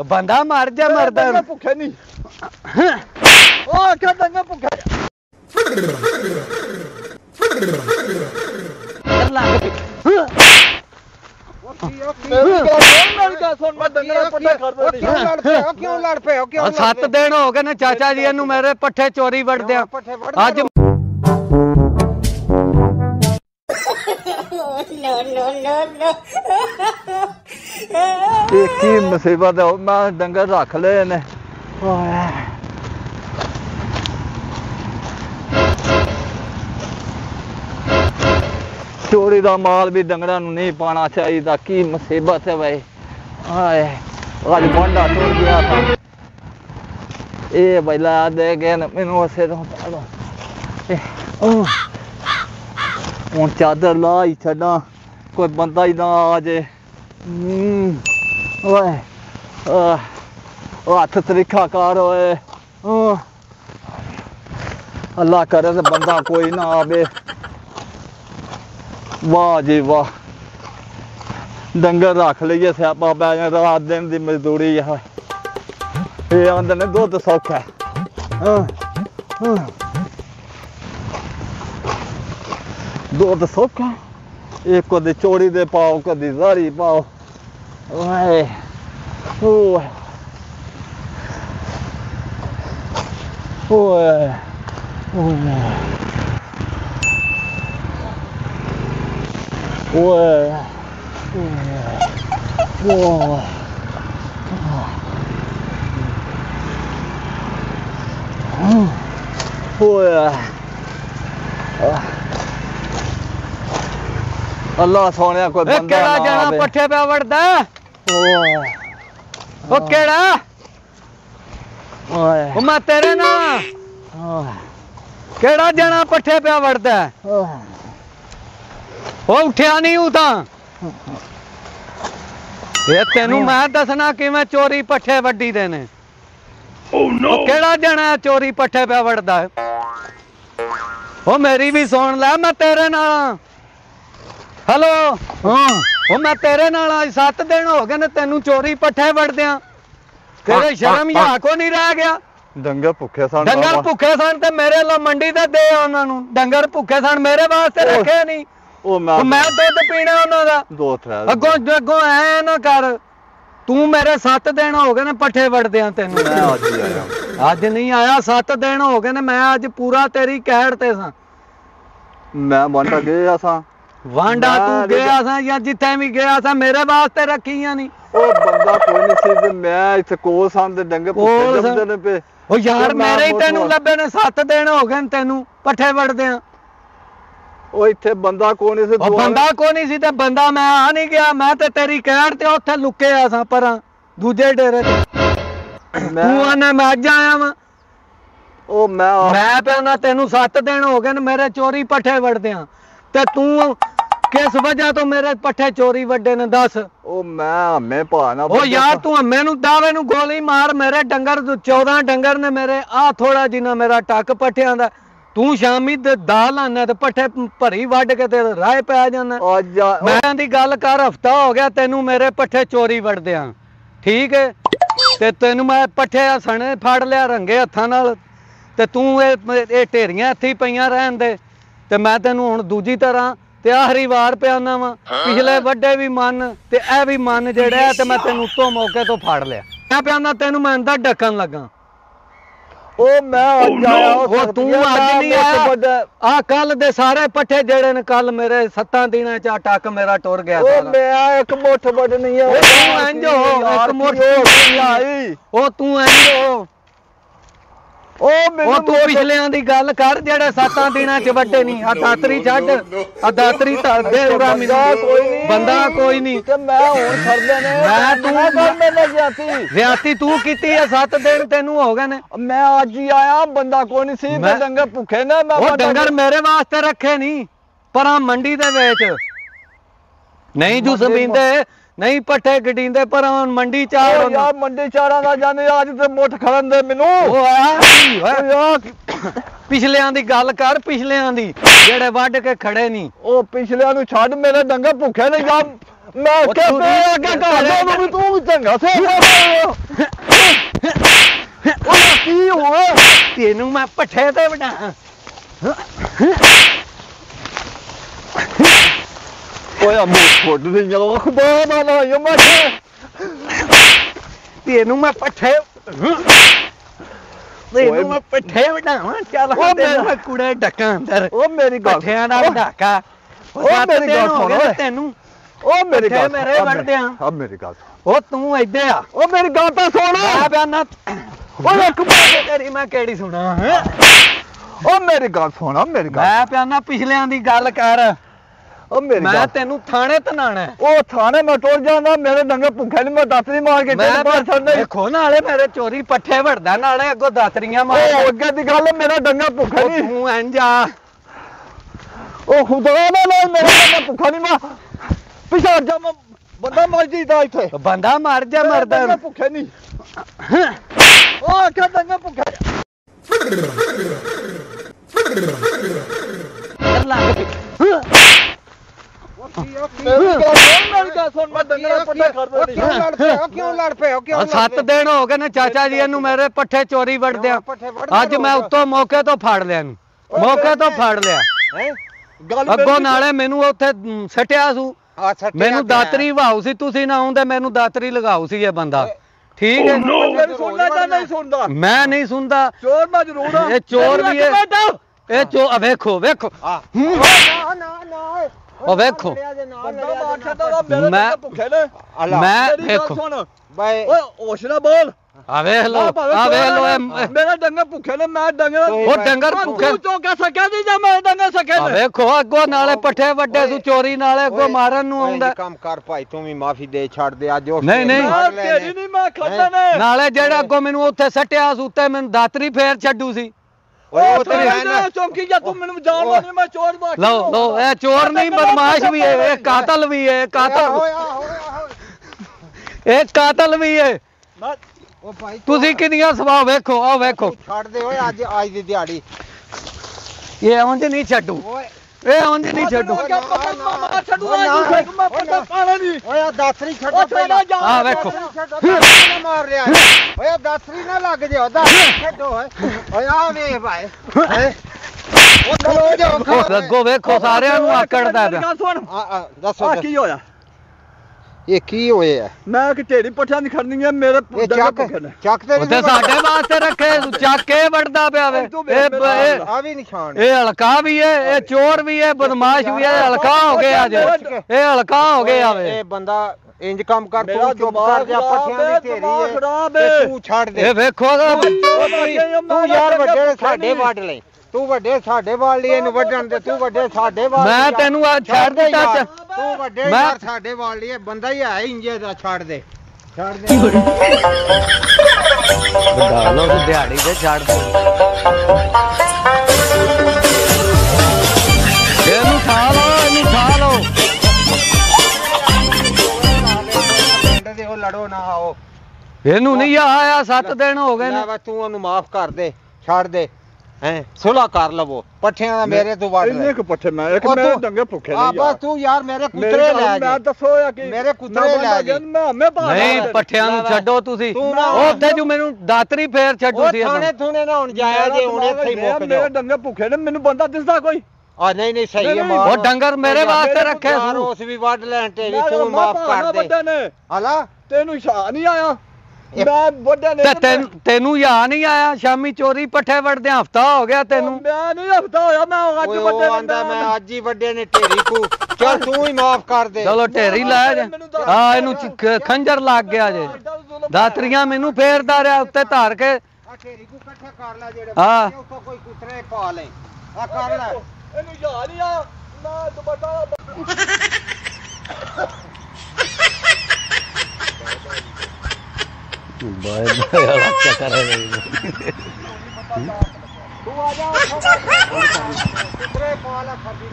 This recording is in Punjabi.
बंदा मर जा मरदा भुखे नहीं ओ क्या दंगा भुखे सत्त दिन हो गए ने चाचा जी इनू मेरे पट्ठे चोरी वड़दे अज की मुसीबत है मैं डंगर रख ले ने चोरी का माल भी डंगरा नहीं पाना चाहिए की मुसीबत है भाई हाय अज बांडा टुट गया था ये बैला दे गए मैनू उसे हूँ चादर ला ही छड़ा कोई बंदा ही ना आ जाए हथ तरीका कर होए अल्लाह करे तो बंदा कोई ना आवे वाह जी वाह डंगर रख लीए स्यापा पै जाए रात दिन की मजदूरी है ये आंदे ने दुध सौखा दुध सौखा एक कदी चोरी दे पाओ कदी जारी पाओ ओए ओए ओए ओए अल्लाह सोने कोई बंदा केड़ा जना पट्ठे पे वड़दा ओ केड़ा ओ मैं तेरे ना केड़ा जना पट्ठे पे वड़दा ओ उठिया नहीं हूं ता ये तेनू मैं दसना कि मैं चोरी पट्ठे वड्डी दे ने केड़ा जना चोरी पट्ठे पे वड़दा ओ मेरी भी सुन ले मैं तेरे नाल हेलो हाँ मैं तेरे नाल 7 दिन हो गए ने तेनू चोरी पट्ठे वड़दिया तेरे शर्म या को नहीं रह गया डंगर भुखे सन ते मेरे लो मंडी ते दे उन्हां नू डंगर भुखे सन मेरे वास्ते रखे नहीं ओ मैं दुध पीना उन्हां दा दो त्रै अगों ऐ ना कर तू मेरे 7 दिन हो गए ने पट्ठे वड़दिया तेनू अज नहीं आया 7 दिन हो गए ने मैं अज पूरा तेरी कहड़ ते सा मैं वांडा गया सा वांडा तू गया सा या जिथे भी गया सा मेरे वास्ते रखियां नहीं ओ बंदा कोई नहीं सी ते मैं इथे कोल सन ते डंगे भुखे जमदे ने पे ओ यार मेरे ही तेनू लब्बे ने 7 दिन हो गए तेनू पट्ठे वड़दिया ओ इथे बंदा कोई नहीं सी बंदा कोई नहीं सी ते बंदा मैं आ नहीं गया मैं ते तेरी कहड़ ते उत्थे लुके आ सा पर दूजे डेरे ते तू आना मैं अज आया वा ओ मैं पे ना तेनू 7 दिन हो गए मेरे चोरी पट्ठे वड़दिया ते तू किस वजह तो मेरे पट्ठे चोरी वड्डे ने दस ओ मैं हमें पाना ओ यार तू हमें नु दावे नु गोली मार मेरे डंगर 14 डंगर ने मेरे आ थोड़ा जिना मेरा टक पट्ठियां दा तू शामी दाल आना ते पट्ठे भरी वड के ते राह पै जाना मैं दी गल कर हफ्ता हो गया तेनू मेरे पट्ठे चोरी वड़दिया ठीक है ते तेनू मैं पट्ठे सने फड़ लिया रंगे हत्थां नाल ते तू ए ढेरियां हत्थी पईयां रहन दे ते मैं तेनू हुण दूजी तरह ते आखरी वार पियाना वा पिछले वड्डे भी मन ते ए भी मन जेड़ा है ते मैं तेनू उत्तों मौके तो फड़ लिया मैं पियाना तेनू मैं अंदर डकन लगा ओ मैं अज आया ओ तू अज नहीं आया आ कल दे सारे पट्ठे जेड़े ने कल मेरे 7 दिनां च टक मेरा टुर गया ओ मैं एक मुठ वड नहीं है ओ तू इंज हो एक मुठ आई ओ तू इंज हो ओ तू पिछलियां दी गल कर जेड़े 7 दिनां च वड्डे नहीं आ दातरी छड्ड आ दातरी दे उरा बंदा कोई नहीं ते मैं हुण खरदे ने मैं तू कर मैंने ज्यादती तू कीती है 7 दिन तेनू हो गए ने मैं अज ही आया बंदा कोई नहीं सी ते डंगर भुखे ने मैं ओ डंगर मेरे वास्ते रखे नहीं पर मंडी दे विच नहीं जूस पींदे नहीं पट्ठे गडींदे पर मंडी चार यार मंडी चारा दा जाने आज ते मुठ खड़न दे मेनू ओ आ पिछलियां दी गल कर पिछलियां दी जेड़े वड के खड़े नहीं ओ पिछलियां नु छड़ मेरे डंगर भुखे ने जा मैं के पे आगे घर दे तू चंगा से ਤੈਨੂੰ ਮੈਂ ਪੱਠੇ ਤੇ ਵਡਾ ਓਏ ਮੂੰਹ ਫੋੜ ਦੇ ਜਦੋਂ ਖੁਦਾ ਨਾ ਯੋ ਮੈਂ ਤੈਨੂੰ ਮੈਂ ਪੱਠੇ ਤੈਨੂੰ ਮੈਂ ਪੱਠੇ ਵਡਾਵਾਂ ਚੱਲ ਉਹ ਤੈਨੂੰ ਮੈਂ ਕੁੜੇ ਡੱਕਾਂ ਅੰਦਰ ਉਹ ਮੇਰੀ ਗੱਲ ਪੱਠਿਆਂ ਦਾ ਡਾਕਾ ਉਹ ਮੇਰੀ ਗੱਲ ਸੁਣ ਓਏ ਤੈਨੂੰ ਉਹ ਮੇਰੀ ਗੱਲ ਮੇਰੇ ਵੜਦੇ ਆ ਆ ਮੇਰੀ ਗੱਲ ਉਹ ਤੂੰ ਇੱਥੇ ਆ ਉਹ ਮੇਰੀ ਗੱਲ ਤਾਂ ਸੁਣ ਮੈਂ ਬਿਆਨਾ ਓਏ ਇੱਕ ਬਾਤ ਤੇਰੀ ਮੈਂ ਕਿਹੜੀ ਸੁਣਾ ਹੈ ਉਹ ਮੇਰੀ ਗੱਲ ਸੁਣ ਮੇਰੀ ਗੱਲ ਮੈਂ ਬਿਆਨਾ ਪਿਛਲਿਆਂ ਦੀ ਗੱਲ ਕਰ ਉਹ ਮੇਰੀ ਮੈਂ ਗੱਲ ਤੈਨੂੰ ਥਾਣੇ ਤਨਾਣਾ ਉਹ ਥਾਣੇ ਮੈਂ ਟੁਰ ਜਾਂਦਾ ਮੇਰੇ ਡੰਗੇ ਭੁੱਖੇ ਨਹੀਂ ਮੈਂ ਦਾਤਰੀ ਮਾਰ ਕੇ ਮੈਂ ਬਾਹਰ ਛੱਡਦਾ ਦੇਖੋ ਨਾਲੇ ਮੇਰੇ ਚੋਰੀ ਪੱਠੇ ਵੜਦਾ ਨਾਲੇ ਅੱਗੋਂ ਦਾਤਰੀਆਂ ਮਾਰ ਉਹ ਅੱਗੇ ਦੀ ਗੱਲ ਮੇਰਾ ਡੰਗਾ ਭੁੱਖਾ ਨਹੀਂ ਤੂੰ ਇੰਜ ਆ ਉਹ ਖੁਦਾ ਨਾ ਮੇਰਾ ਡੰਗਾ ਭੁੱਖਾ ਨਹੀਂ ਮੈਂ ਪਿਛਾ ਜਾ ਬੰਦਾ ਮਰ ਜੀਦਾ ਇੱਥੇ ਬੰਦਾ ਮਰ ਜਾ ਮਰਦਾ ਡੰਗਾ ਭੁੱਖੇ ਨਹੀਂ ਉਹ ਆਖਾ ਡੰਗਾ ਭੁੱਖਾ ਮੇਰੀ ਗੱਲ ਸੁਣ ਮੈਂ ਡੰਗਰਾ ਪੱਠਾ ਕਰਦਾ ਕਿਉਂ ਲੜ ਪਏ ਹੋ ਕਿਉਂ 7 ਦਿਨ ਹੋ ਗਏ ਨੇ ਚਾਚਾ ਜੀ ਇਹਨੂੰ ਮੇਰੇ ਪੱਠੇ ਚੋਰੀ ਵੜਦਿਆਂ ਅੱਜ ਮੈਂ ਉੱਤੋਂ ਮੌਕੇ ਤੋਂ ਫੜ ਲਿਆ ਇਹਨੂੰ ਮੌਕੇ ਤੋਂ ਫੜ ਲਿਆ ਅੱਗੋਂ ਨਾਲੇ ਮੈਨੂੰ ਉੱਥੇ ਸੱਟਿਆ ਸੂ ਮੈਨੂੰ ਦਾਤਰੀ ਵਾਹੂ ਸੀ ਤੁਸੀਂ ਨਾ ਆਉਂਦੇ ਮੈਨੂੰ ਦਾਤਰੀ ਲਗਾਉ ਸੀ ਇਹ ਬੰਦਾ ਠੀਕ ਹੈ ਮੇਰੀ ਸੁਣਦਾ ਜਾਂ ਨਹੀਂ ਸੁਣਦਾ ਮੈਂ ਨਹੀਂ ਸੁਣਦਾ ਚੋਰ ਮੈਂ ਜ਼ਰੂਰ ਆ ਇਹ ਚੋਰ ਵੀ ਹੈ ਇਹ ਚੋ ਵੇਖੋ ਵੇਖੋ ਨਾ ਨਾ ਉਹ ਵੇਖੋ ਬੰਦਾ ਮਾਰ ਛੱਡਦਾ ਮੇਰੇ ਡੰਗੇ ਭੁੱਖੇ ਨੇ ਮੈਂ ਮੇਰੀ ਗੱਲ ਵੇਖੋ ਸੁਣ ਬਾਈ ਓਏ ਹੋਸ਼ ਨਾ ਬੋਲ ਆ ਵੇਖ ਲੋ ਆ ਵੇਖ ਲੋ ਮੇਰੇ ਡੰਗੇ ਭੁੱਖੇ ਨੇ ਮੈਂ ਡੰਗੇ ਉਹ ਡੰਗਰ ਭੁੱਖੇ ਤੂੰ ਚੋਕਾ ਸਕਿਆ ਨਹੀਂ ਜਾਂ ਮੈਂ ਡੰਗੇ ਸਕੇ ਆ ਵੇਖੋ ਅੱਗੋਂ ਨਾਲੇ ਪੱਠੇ ਵੱਡੇ ਤੂੰ ਚੋਰੀ ਨਾਲੇ ਅੱਗੋਂ ਮਾਰਨ ਨੂੰ ਆਉਂਦਾ ਕੰਮ ਕਰ ਭਾਈ ਤੂੰ ਵੀ ਮਾਫੀ ਦੇ ਛੱਡ ਦੇ ਅੱਜ ਉਹ ਨਹੀਂ, ਨਹੀਂ। ਤੇਰੀ ਨਹੀਂ ਮੈਂ ਖਾਦਾ ਨੇ ਨਾਲੇ ਜਿਹੜਾ ਅੱਗੋਂ ਮੈਨੂੰ ਉੱਥੇ ਸੱਟਿਆ ਸੀ ਉੱਤੇ ਮੈਨੂੰ ਦਾਤਰੀ ਫੇਰ ਛੱਡੂ ਸੀ ਓਏ ਉਹ ਤੇ ਹੈ ਨਾ ਚੌਂਕੀ ਜਾਂ ਤੂੰ ਮੈਨੂੰ ਜਾਣ ਵਾਲੀ ਮੈਂ ਚੋਰ ਬਾਕੀ ਲਓ ਲਓ ਇਹ ਚੋਰ ਨਹੀਂ ਬਦਮਾਸ਼ ਵੀ ਹੈ ਇਹ ਕਾਤਲ ਵੀ ਹੈ ਕਾਤਲ ਇਹ ਕਾਤਲ ਵੀ ਹੈ ਉਹ ਭਾਈ ਤੁਸੀਂ ਕਿੰਨੀਆਂ ਸਵਾਹ ਵੇਖੋ ਆ ਵੇਖੋ ਛੱਡ ਦੇ ਓਏ ਅੱਜ ਦੀ ਦਿਹਾੜੀ ਇਹ ਉਂਝ ਨਹੀਂ ਛੱਡੂ ਓਏ ਇਹ ਉਂਝ ਨਹੀਂ ਛੱਡੂ ਮਾਰ ਛੱਡੂ ਮੈਂ ਪੱਟਾ ਪਾਣਾ ਨਹੀਂ ਓਏ ਆ ਦਾਤਰੀ ਛੱਡ ਉਹ ਚਲਾ ਜਾ ਆ ਵੇਖੋ ਮਾਰ ਰਿਹਾ ਓਏ ਦਾਤਰੀ ਨਾ ਲੱਗ ਜਾ ਦਾਤਰੀ ਛੱਡੋ ਓਏ ਆ ਵੇਖ ਭਾਈ ਉਹ ਚਲੋ ਜਾ ਅੱਗੋਂ ਵੇਖੋ ਸਾਰਿਆਂ ਨੂੰ ਆਕੜਦਾ ਪਿਆ ਸੁਣ ਦੱਸੋ ਆ ਕੀ ਹੋਇਆ ਇਹ ਕੀ ਹੋਇਆ ਮੈਂ ਕਿ ਢੇਰੀ ਪੱਠਿਆਂ ਦੀ ਖੜਨੀ ਹੈ ਮੇਰੇ ਇਹ ਚੱਕ ਚੱਕ ਤੇ ਉੱਥੇ ਸਾਡੇ ਵਾਸਤੇ ਰੱਖੇ ਚੱਕ ਕੇ ਵੜਦਾ ਪਿਆ ਵੇ ਇਹ ਆ ਵੀ ਨਿਸ਼ਾਨ ਇਹ ਹਲਕਾ ਵੀ ਹੈ ਇਹ ਚੋਰ ਵੀ ਹੈ ਬਦਮਾਸ਼ ਵੀ ਹੈ ਹਲਕਾ ਹੋ ਗਿਆ ਅੱਜ ਇਹ ਹਲਕਾ ਹੋ ਗਿਆ ਵੇ ਇਹ ਬੰਦਾ ਇੰਜ ਕੰਮ ਕਰ ਤੂੰ ਚੁੱਪ ਕਰ ਜਾ ਪੱਠਿਆਂ ਦੀ ਢੇਰੀ ਖਰਾਬ ਹੈ ਹੈ ਤੂੰ ਛੱਡ ਦੇ ਇਹ ਵੇਖੋ ਤੂੰ ਯਾਰ ਵੱਡੇ ਸਾਡੇ ਵੱਢ ਲੈ ਤੂੰ ਵੱਡੇ ਸਾਡੇ ਵਾਲ ਲਈ ਇਹਨੂੰ ਵੱਢਣ ਦੇ ਤੂੰ ਵੱਡੇ ਸਾਡੇ ਵਾਲ ਮੈਂ ਤੈਨੂੰ ਆ ਛੱਡ ਦਿੱਤਾ ਤੂੰ ਵੱਡੇ ਮੈਂ- ਯਾਰ ਸਾਡੇ ਵਾਲ ਲਈ ਇਹ ਬੰਦਾ ਹੀ ਹੈ ਇੰਜੇ ਦਾ ਛੱਡ ਦੇ ਛੱਡ ਦੇ ਬਤਾ ਲੋ ਦਿਹਾੜੀ ਤੇ ਛੱਡ ਦੇ ਇਹਨੂੰ ਠਾ ਲਓ ਪਿੰਡ ਦੇ ਉਹ ਲੜੋ ਨਾ ਆਓ ਇਹਨੂੰ ਨਹੀਂ ਆਇਆ 7 ਦਿਨ ਹੋ ਗਏ ਨੇ ਲੈ ਤੂੰ ਉਹਨੂੰ ਮਾਫ ਕਰ ਦੇ ਛੱਡ ਦੇ ਹੈ ਸੁਲਾ ਕਰ ਲਵੋ ਪੱਠਿਆਂ ਦਾ ਮੇਰੇ ਤੋਂ ਵੱਢ ਇੰਨੇ ਲੈ ਕੁ ਪੱਠੇ ਮੈਂ ਇੱਕ ਉਹ ਮੇਰੇ ਤੂੰ- ਡੰਗੇ ਭੁੱਖੇ ਆ ਨਹੀਂ ਬਸ ਯਾਰ ਤੂੰ ਯਾਰ ਮੇਰੇ ਮੇਰੇ ਕੁੱਤਰੇ ਲੈ ਮੈਂ ਜਾ ਦੱਸੋ ਆ ਕਿ ਮੇਰੇ ਕੁੱਤਰੇ ਲੈ ਜਾ ਮੈਂ ਬਾਹਰ ਨਹੀਂ ਪੱਠਿਆਂ ਨੂੰ ਛੱਡੋ ਤੁਸੀਂ ਤੂੰ ਨਾ- ਉਹ ਉੱਥੇ ਜੋ ਮੈਨੂੰ ਦਾਤਰੀ ਫੇਰ ਛੱਡੂ ਉਹ ਸੀ ਥਾਣੇ ਥੂਣੇ ਨਾ ਹੁਣ ਜਾਇਆ ਜੇ ਹੁਣ ਇੱਥੇ ਹੀ ਮੁੱਕ ਮੇਰੇ ਜਾਓ ਡੰਗੇ ਭੁੱਖੇ ਨੇ ਮੈਨੂੰ ਬੰਦਾ ਦਿਸਦਾ ਕੋਈ ਆ ਨਹੀਂ ਸਹੀ ਹੈ ਨਹੀਂ, ਮਾਰ ਉਹ ਡੰਗਰ ਮੇਰੇ ਵਾਸਤੇ ਰੱਖੇ ਯਾਰ ਸੂ ਉਸ ਵੀ ਵੱਢ ਲੈਣ ਤੇ ਵੀ ਤੂੰ ਮਾਫ ਕਰ ਦੇ ਵੱਡੇ ਨੇ ਹਲਾ ਤੈਨੂੰ ਸ਼ਾ ਨਹੀਂ ਆਇਆ ਇੱਕ- ਮੈਂ ਵੱਡੇ ਨੇ ਤੇ ਤੈਨੂੰ ਯਾ ਨਹੀਂ ਆਇਆ ਸ਼ਾਮੀ ਚੋਰੀ ਪੱਠੇ ਵੜਦੇ ਹਫਤਾ ਹੋ ਗਿਆ ਤੈਨੂੰ ਮੈਂ ਨਹੀਂ ਹਫਤਾ ਹੋਇਆ ਮੈਂ ਅੱਜ ਓਏ ਵੱਡੇ ਉਹ ਆਂਦਾ ਮੈਂ ਅੱਜ ਹੀ ਵੱਡੇ ਨੇ ਢੇਰੀ ਕੂ ਚੱਲ ਤੂੰ ਹੀ ਮਾਫ ਕਰ ਦੇ ਚਲੋ ਢੇਰੀ ਲਾਇਆ ਜੇ ਆ ਇਹਨੂੰ ਖੰਜਰ ਲੱਗ ਗਿਆ ਜੇ ਦਾਤਰੀਆਂ ਮੈਨੂੰ ਫੇਰਦਾ ਰਿਹਾ ਉੱਤੇ ਧਾਰ ਕੇ ਆ ਢੇਰੀ ਕੂ ਇਕੱਠੇ ਕਰ ਲੈ ਜਿਹੜੇ ਹਾਂ। ਬੱਚੇ ਉੱਤੋਂ ਕੋਈ ਕੁੱਤਰੇ ਪਾ ਲੈ ਆ ਕਰ ਲੈ ਇਹਨੂੰ ਯਾ ਨਹੀਂ ਆ ਮੈਂ ਦੁਪੱਟਾ ਬਾਏ ਬਾਏ ਰੱਖਿਆ ਕਰੇ ਤੂੰ ਆ ਜਾ ਕੁੱਤਰੇ ਪਾ ਲੈ ਖੱਬੀ